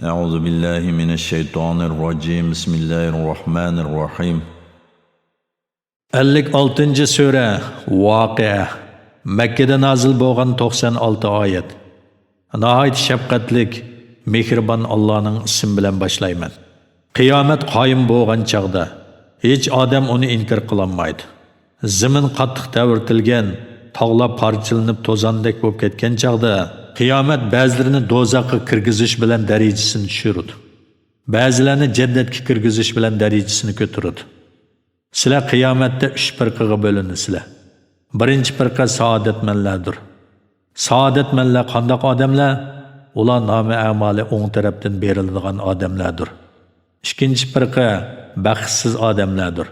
أعوذ بالله من الشيطان الرجيم بسم الله الرحمن الرحيم 56 سۈرە ۋاقىئە Məkkədə nazil bolğan 96 ayət. Nəhayət şəfqətlik, mehriban Allah'ın ismi bilan başlayman. Qiyomat qoyim bolğan çağda hech odam uni inkor qilolmaydi. Zimin qattiq davrtilgan, tog'lar parchalanib to'zandek bo'lib ketgan chaqda qiyomat ba'zilarini do'zaxga kirgizish bilan darajasini tushiradi. Ba'zilarini jannatga kirgizish bilan darajasini ko'taradi. Sizlar qiyomatda 3 firqaga bo'linsizlar. Birinchi firqa saodatmanlardir. Saodatmanlar qanday odamlar? Ular nomi amali o'ng tarafdan beriladigan odamlardir. Ikkinchi firqa baxtsiz odamlardir.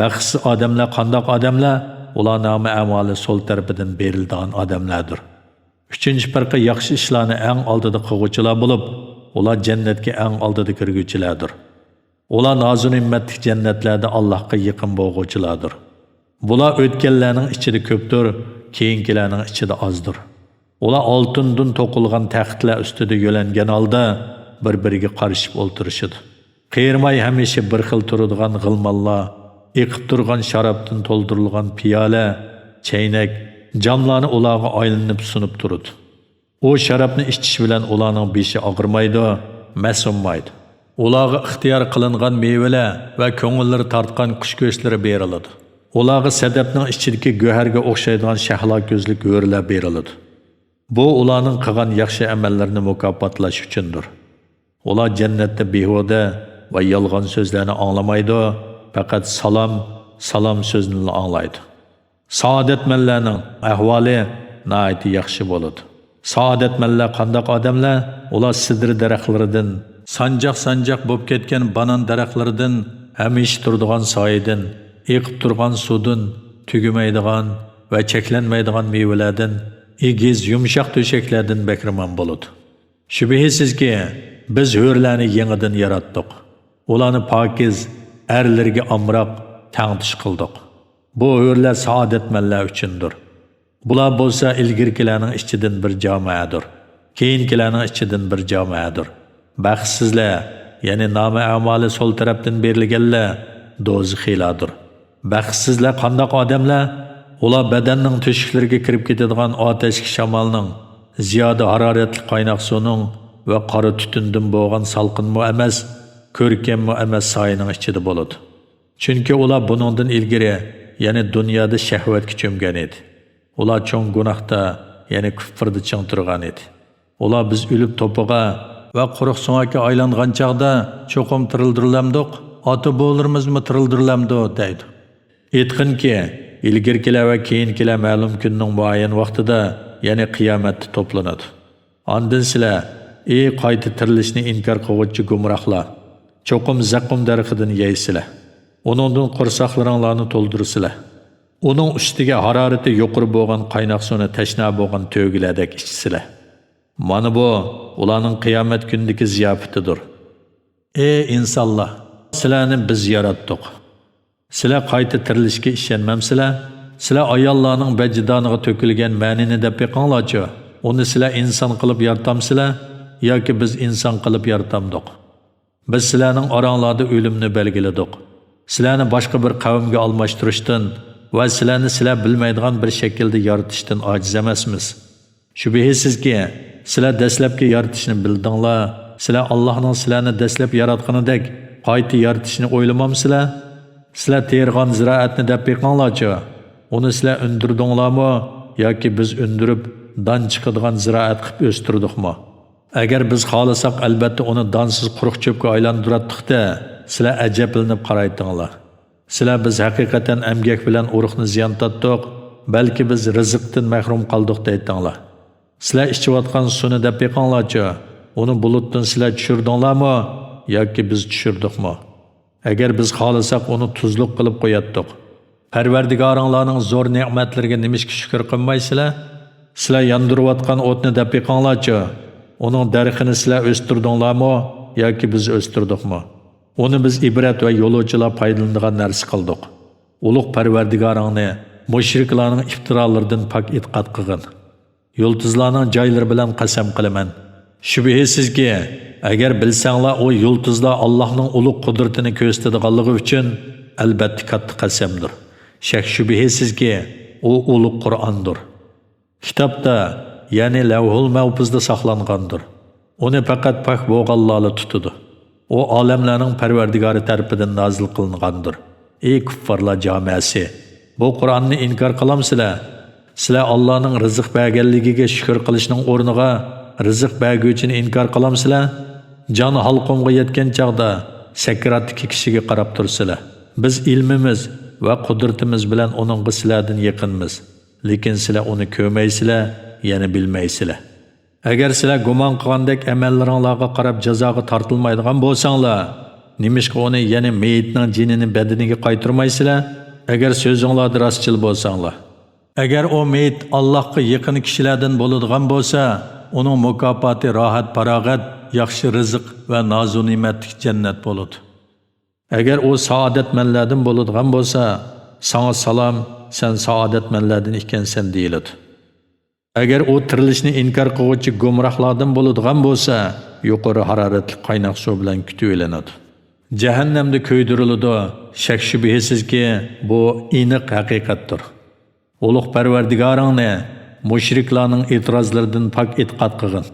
Baxtsiz odamlar qanday odamlar? Ular nomi amali so'l tarafdan beriladigan odamlardir. Üçüncü firqa yaxshi ishlarni eng oldida qilguvchilar bo'lib, ular jannatga eng oldida kirguvchilardir. Ular nozun himmatli jannatlarda Allohga yaqin bo'lguvchilardir. Bular o'tganlarning ichida ko'pdir, keyingilarning ichida ozdir. Ular oltindan to'qilgan taxtlar ustida yo'langan holda bir-biriga qarishib o'ltirishadi. Qiyirmay hamisha bir xil turadigan g'ilmonlar, eqib turgan sharobdan to'ldirilgan piyola, chaynak, camlarni ularga aylanib sunib turadi. O sharobni ichish bilan ularning beshi og'irmaydi, mas'ummaydi. Ularga ixtiyor qilingan mevalar va ko'ngillari tortgan qush go'shtlari beriladi. Ularga sadafning ichidagi go'harga o'xshaydigan shahlo ko'zli go'rlar beriladi. Bu ularning qilgan yaxshi amallarini mukofotlash uchundir. Ular jannatda behuda va yolg'on so'zlarni anglamaydi, faqat salom so'zini anglaydi. Saodatmanlarning ahvoli nihoyat yaxshi bo'ladi. Saodatmanlar qanday odamlar? Ular sidr daraxtlaridan, sanjaq bo'lib ketgan banan daraxtlaridan, hamisha turadigan soyidan, eqib turgan suvdan, tugumaydigan va cheklanmaydigan mevalardan, egiz yumshoq to'shaklardan bahramand bo'ladi. Shubhisizki, biz hurlarni yangidan yaratdik. Ularni pokiz, erlarga amroq tangtish qildik. Bu hurlar saodatmanlar uchundir. Bular bo'lsa ilgirkilarning ichidan bir jamoadir. Keyingilarning ichidan bir jamoadir. Baxtsizlar, ya'ni nomi amali so'l tarafdan berilganlar do'zaxiylardir. Baxtsizlar qanday odamlar? Ular badanning teshiklarga kirib ketadigan otashki shamolning, ziyoda haroratli qaynoq suvning va qora tutundan bo'lgan salqinmi emas, ko'rkammi emas soyining ichida bo'ladi. Chunki ular buningdan ilgari, ya'ni dunyoda shahvatga cho'mgan edi. Ular cho'ng gunohda, ya'ni kufrda ching turgan edi. Ular biz o'lib to'piga va quruq so'ngakka aylangan chaqda cho'qim tirildirlamdiq, oti bo'lurmizmi tirildirlamdi deydi. Aytqinki, ilgirkilar va keyingilar ma'lum kunning muayyan vaqtida, ya'ni qiyomatda to'planadi. Ondan sizlar, ey qayta tirilishni inkor qiluvchi gumrohlar, cho'qim zaqqum daraxidan yeysizlar. Onundan qo'rsaqlaringlarni to'ldirsizlar. Uning ustiga harorati yuqori bo'lgan qaynoq suvni tashna bo'lgan to'gilardek ichsizlar. Mana bu ularning qiyomat kunidagi ziyofatidir. Ey insonlar, sizlarni biz yaratdik. Sizlar qayta tirilishga ishonmamsizlar? Sizlar ayollarning bajdoniga to'kilgan ma'nini deb beqinglarchi. Uni sizlar inson qilib yaratamsizlar yoki biz inson qilib yaratamdik? Biz sizlarning oranglarda o'limni belgiladik. Sizlarni boshqa bir qavmga almashtirishdan va sizlarni sizlar bilmaydigan bir shaklda yaratishdan ojiz emasmiz. Shubhisizki, sizlar dastlabki yaratishni bildinglar. Sizlar Allohning sizlarni dastlab yaratganidek qayta yaratishni o'ylamamsizlar? Sizlar terg'on ziroatni deb beqinglarchi. Uni sizlar undirdinglarmi yoki biz undirib don chiqadigan ziroat qilib o'stirdikmi? Agar biz xohlasak, albatta uni donsiz quruq cho'pga aylantiratdik-da. Sizlar ajablanib qaraytinglar. Sizlar biz haqiqatan amgak bilan urug'ni ziyon tortdik, balki biz rizqdan mahrum qoldik deytinglar. Sizlar ichayotgan suvni deb beqinglarchi. Uni bulutdan sizlar tushirdinglarmi yoki biz tushirdikmi? Agar biz xohlasak, uni tuzluq qilib qo'yatdik. Parvardigoringlarning zo'r ne'matlariga nimishga shukr qilmaysizlar? Sizlar yondirayotgan o'tni deb beqinglarchi. Uning darxini sizlar o'stirdinglarmi yoki biz o'stirdikmi? Onu biz ibret ve yolcular paydalanadigan narsa qildik. Ulug' Parvardigoringni mushriklarning iftiralardan pak e'tiqod qilgin. Yulduzlarning joylari bilan qasam qilaman. Shubhisizki, Agar bilsanglar o yulduzlar Allohning ulug' qudratini ko'rsatadiganligi uchun albatta katta qasamdir. Shak shubhisizki, o ulug' Qur'ondir. Kitobda, ya'ni Lavhul Mahfuzda saqlangandir. Uni faqat pok bo'lganlar tutadi. O olamlarning Parvardigori tarafidan nozil qilingandir. Ey kuffarlar jamoasi, bu Qur'onni inkor qilamsizlar? Sizlar Allohning rizq berganligiga shukr qilishning o'rniga rizq berguvchini inkor qilamsizlar? Jon halqumga yetgan chaqda sakratdagi kishiga qarab tursizlar. Biz ilmimiz va qudratimiz bilan uningga sizlardan yaqinmiz. Lekin sizlar uni ko'rmaysizlar, yana bilmaysizlar. Agar sizlar gumon qilgandek amallaringlarga qarab jazoga tortilmaydigan bo'lsanglar, nimishqa uni yana meyitning jinini badaniga qaytarmaysizlar? Agar so'zinglarda rostchil bo'lsanglar. Agar o meyit Allohga yaqin kishilardan bo'ladigan bo'lsa, uning mukofoti rohat, farog'at, yaxshi rizq va nozu ne'matlik jannat bo'ladi. Agar u saodatmanlardan bo'ladigan bo'lsa, sana salom, sen saodatmanlardan ekansan deyiladi. Agar u tirilishni inkor qiluvchi gumrohlardan bo'ladigan bo'lsa, yuqori haroratli qaynoq suv bilan kutib olinadi. Jahannamda ko'ydiriladi. Shak shubhisizki, bu aniq haqiqatdir. Ulug' Parvardigoringni mushriklarning e'tirozlaridan pok e'tiqod qilgin.